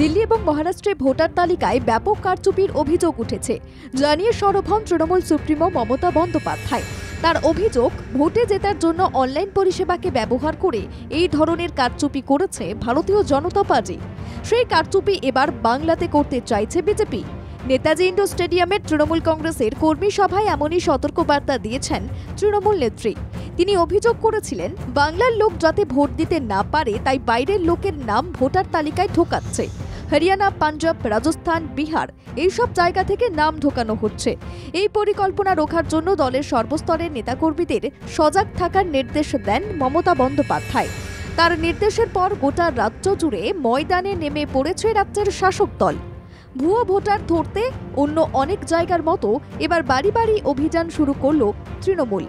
দিল্লি এবং মহারাষ্ট্রে ভোটার তালিকায় ব্যাপক কারচুপির অভিযোগ উঠেছে, জানিয়ে সরব হন তৃণমূল সুপ্রিমো মমতা বন্দ্যোপাধ্যায়। তার অভিযোগ, ভোটে জেতার জন্য অনলাইন পরিষেবাকে ব্যবহার করে এই ধরনের কারচুপি করেছে ভারতীয় জনতা পার্টি। সেই কারচুপি এবার বাংলাতে করতে চাইছে বিজেপি। নেতাজি ইন্ডোর স্টেডিয়ামের তৃণমূল কংগ্রেসের কর্মী সভায় এমনই সতর্কবার্তা দিয়েছেন তৃণমূল নেত্রী। তিনি অভিযোগ করেছিলেন, বাংলার লোক যাতে ভোট দিতে না পারে তাই বাইরের লোকের নাম ভোটার তালিকায় ঢোকাচ্ছে। হরিয়ানা, পাঞ্জাব, রাজস্থান, বিহার এইসব জায়গা থেকে নাম ঢোকানো হচ্ছে। এই পরিকল্পনা রোখার জন্য দলের সর্বস্তরের নেতাকর্মীদের সজাগ থাকার নির্দেশ দেন মমতা বন্দ্যোপাধ্যায়। তার নির্দেশের পর গোটা রাজ্য জুড়ে ময়দানে নেমে পড়েছে রাজ্যের শাসক দল। ভুয়ো ভোটার ধরতে অন্য অনেক জায়গার মতো এবার বাড়ি বাড়ি অভিযান শুরু করল তৃণমূল।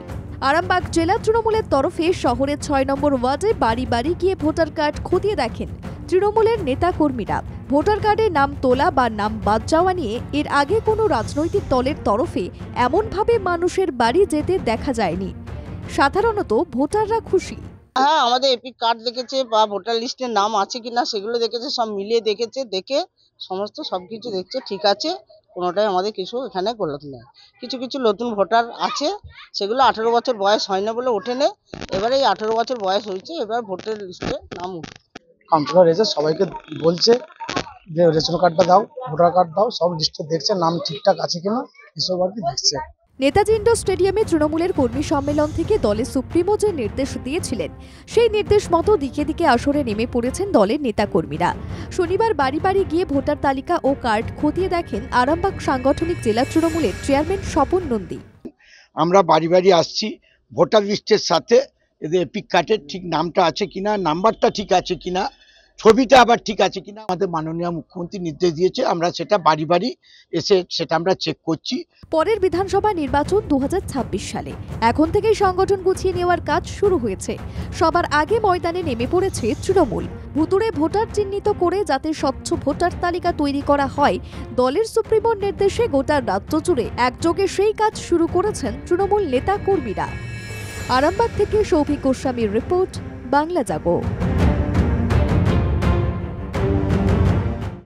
আরামবাগ জেলা তৃণমূলের তরফে শহরের ৬ নম্বর ওয়ার্ডে বাড়ি বাড়ি গিয়ে ভোটার কার্ড খতিয়ে দেখেন তৃণমূলের নেতা কর্মীরা। ভোটার কার্ডে নাম তোলা বা নাম বাদ যাওয়া নিয়ে এর আগে কোনো রাজনৈতিক দলের তরফে এমনভাবে মানুষের বাড়ি যেতে দেখা যায়নি। সাধারণত ভোটাররা খুশি। হ্যাঁ, আমাদের এপিক কার্ড দেখেছে বা ভোটার লিস্টের নাম আছে কিনা সেগুলো দেখেছে, সব মিলিয়ে দেখেছে, দেখে সমস্ত সবকিছু দেখছে ঠিক আছে, কোনোটাই আমাদের কিছু এখানে গলত নেই। কিছু কিছু নতুন ভোটার আছে, সেগুলো 18 বছর বয়স হয় না বলে ওঠেনে, এবারে এই 18 বছর বয়স হয়েছে, এবার ভোটার লিস্টে নাম উঠবে। কাউন্সিলর এসে সবাইকে বলছে যে রেশন কার্ডটা দাও, ভোটার কার্ড দাও, সব লিস্টে দেখছে নাম ঠিকঠাক আছে কিনা, এসব আর কি দেখছে। নেতাজি ইন্ডোর স্টেডিয়ামে তৃণমূলের কর্মী সম্মেলন থেকে দলের সুপ্রিমো যে নির্দেশ দিয়েছিলেন, সেই নির্দেশ মতো দিকে দিকে আসরে নেমে পড়েছেন দলের নেতাকর্মীরা। শনিবার বাড়ি বাড়ি গিয়ে ভোটার তালিকা ও কার্ড খতিয়ে দেখেন আরামবাগ সাংগঠনিক জেলা তৃণমূলের চেয়ারম্যান স্বপন নন্দী। আমরা বাড়ি বাড়ি আসছি, ভোটার লিস্টের সাথে এদের এপিক কার্ডের ঠিক নামটা আছে কিনা, নাম্বারটা ঠিক আছে কিনা, ছবিটা আবার ঠিক আছে কিনা, আমাদের মাননীয় মুখ্যমন্ত্রী নির্দেশ দিয়েছে, আমরা সেটা বাড়ি বাড়ি এসে সেটা আমরা চেক করছি। পরের বিধানসভা নির্বাচন 2026 সালে। এখন থেকেই সংগঠন গুছিয়ে নেওয়ার কাজ শুরু হয়েছে। সবার আগে ময়দানে নেমে পড়েছে তৃণমূল। ভুতুড়ে ভোটার চিহ্নিত করে যাতে স্বচ্ছ ভোটার তালিকা তৈরি করা হয়, দলের সুপ্রিমোর নির্দেশে গোটা রাজ্য জুড়ে একযোগে সেই কাজ শুরু করেছেন তৃণমূল নেতা কর্মীরা। আরামবাগ থেকে সৌভিক গোস্বামীর রিপোর্ট, বাংলা জাগো।